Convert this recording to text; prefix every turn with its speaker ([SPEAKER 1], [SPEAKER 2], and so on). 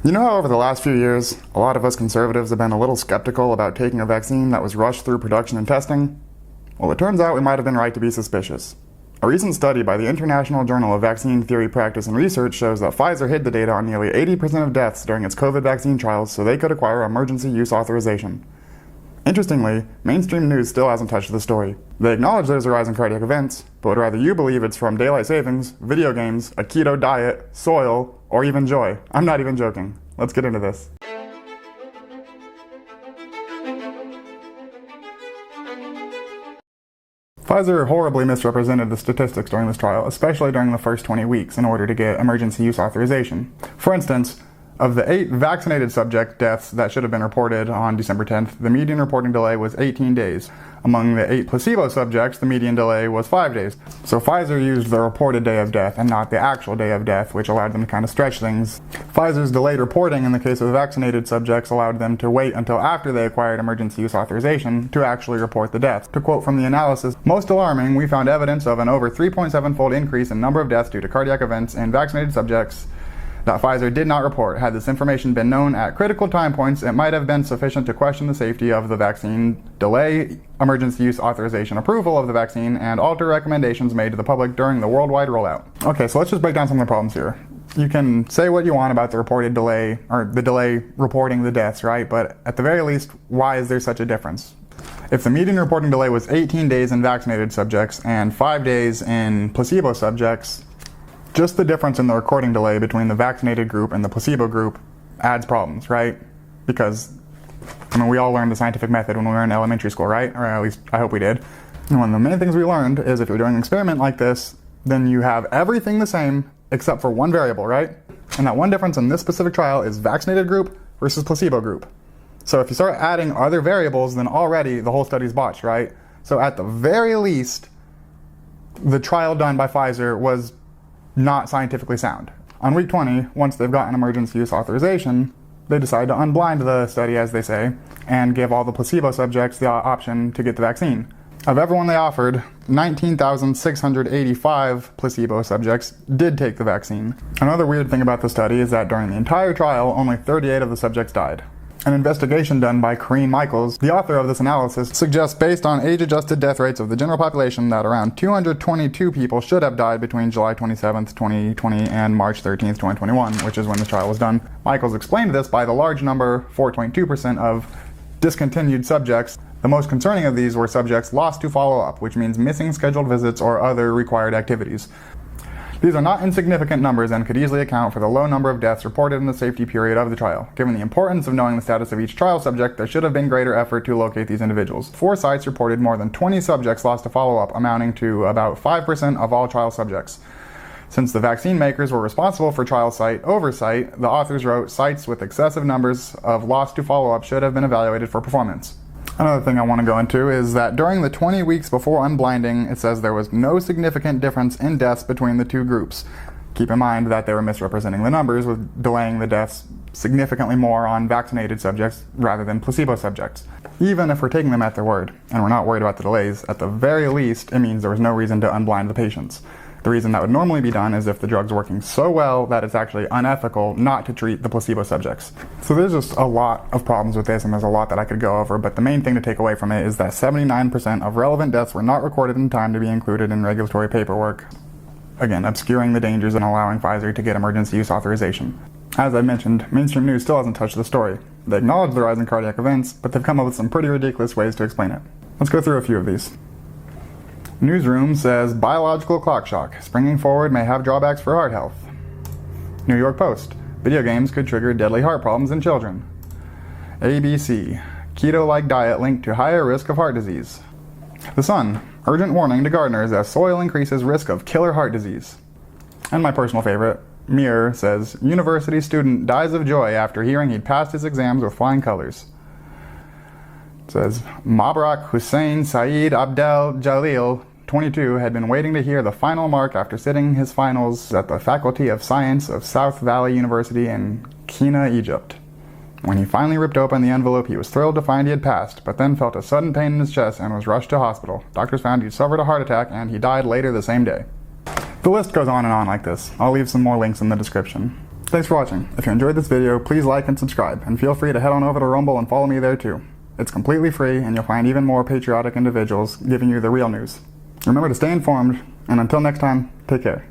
[SPEAKER 1] You know how over the last few years, a lot of us conservatives have been a little skeptical about taking a vaccine that was rushed through production and testing? Well, it turns out we might have been right to be suspicious. A recent study by the International Journal of Vaccine Theory, Practice, and Research shows that Pfizer hid the data on nearly 80% of deaths during its COVID vaccine trials so they could acquire emergency use authorization. Interestingly, mainstream news still hasn't touched the story. They acknowledge there's a rise in cardiac events, but would rather you believe it's from daylight savings, video games, a keto diet, soil, or even joy. I'm not even joking. Let's get into this. Pfizer horribly misrepresented the statistics during this trial, especially during the first 20 weeks, in order to get emergency use authorization. For instance, of the 8 vaccinated subject deaths that should have been reported on December 10th, the median reporting delay was 18 days. Among the 8 placebo subjects, the median delay was 5 days. So Pfizer used the reported day of death and not the actual day of death, which allowed them to kind of stretch things. Pfizer's delayed reporting in the case of vaccinated subjects allowed them to wait until after they acquired emergency use authorization to actually report the deaths. To quote from the analysis, "Most alarming, we found evidence of an over 3.7-fold increase in number of deaths due to cardiac events in vaccinated subjects that Pfizer did not report. Had this information been known at critical time points, it might have been sufficient to question the safety of the vaccine, delay emergency use authorization approval of the vaccine, and alter recommendations made to the public during the worldwide rollout." Okay, so let's just break down some of the problems here. You can say what you want about the reported delay, or the delay reporting the deaths, right? But at the very least, why is there such a difference? If the median reporting delay was 18 days in vaccinated subjects and 5 days in placebo subjects, just the difference in the recording delay between the vaccinated group and the placebo group adds problems, right? Because, we all learned the scientific method when we were in elementary school, right? Or at least, I hope we did. And one of the main things we learned is if you're doing an experiment like this, then you have everything the same except for one variable, right? And that one difference in this specific trial is vaccinated group versus placebo group. So if you start adding other variables, then already the whole study's botched, right? So at the very least, the trial done by Pfizer was not scientifically sound. On week 20, once they've gotten emergency use authorization, they decide to unblind the study, as they say, and give all the placebo subjects the option to get the vaccine. Of everyone they offered, 19,685 placebo subjects did take the vaccine. Another weird thing about the study is that during the entire trial, only 38 of the subjects died. An investigation done by Corrine Michaels, the author of this analysis, suggests based on age-adjusted death rates of the general population that around 222 people should have died between July 27th, 2020 and March 13th, 2021, which is when the trial was done. Michaels explained this by the large number, 4.2%, of discontinued subjects. The most concerning of these were subjects lost to follow-up, which means missing scheduled visits or other required activities. These are not insignificant numbers and could easily account for the low number of deaths reported in the safety period of the trial. Given the importance of knowing the status of each trial subject, there should have been greater effort to locate these individuals. 4 sites reported more than 20 subjects lost to follow-up, amounting to about 5% of all trial subjects. Since the vaccine makers were responsible for trial site oversight, the authors wrote, "Sites with excessive numbers of lost to follow-up should have been evaluated for performance." Another thing I want to go into is that during the 20 weeks before unblinding, it says there was no significant difference in deaths between the two groups. Keep in mind that they were misrepresenting the numbers, with delaying the deaths significantly more on vaccinated subjects rather than placebo subjects. Even if we're taking them at their word, and we're not worried about the delays, at the very least, it means there was no reason to unblind the patients. The reason that would normally be done is if the drug's working so well that it's actually unethical not to treat the placebo subjects. So there's just a lot of problems with this, and there's a lot that I could go over, but the main thing to take away from it is that 79% of relevant deaths were not recorded in time to be included in regulatory paperwork. Again, obscuring the dangers and allowing Pfizer to get emergency use authorization. As I mentioned, mainstream news still hasn't touched the story. They acknowledge the rise in cardiac events, but they've come up with some pretty ridiculous ways to explain it. Let's go through a few of these. Newsroom says biological clock shock. Springing forward may have drawbacks for heart health. New York Post. Video games could trigger deadly heart problems in children. ABC. Keto-like diet linked to higher risk of heart disease. The Sun. Urgent warning to gardeners as soil increases risk of killer heart disease. And my personal favorite, Mirror, says university student dies of joy after hearing he'd passed his exams with flying colors. It says Mabrak Hussein Saeed Abdel Jalil, 22, had been waiting to hear the final mark after sitting his finals at the Faculty of Science of South Valley University in Qina, Egypt. When he finally ripped open the envelope, he was thrilled to find he had passed, but then felt a sudden pain in his chest and was rushed to hospital. Doctors found he'd suffered a heart attack and he died later the same day. The list goes on and on like this. I'll leave some more links in the description. Thanks for watching. If you enjoyed this video, please like and subscribe, and feel free to head on over to Rumble and follow me there too. It's completely free, and you'll find even more patriotic individuals giving you the real news. Remember to stay informed, and until next time, take care.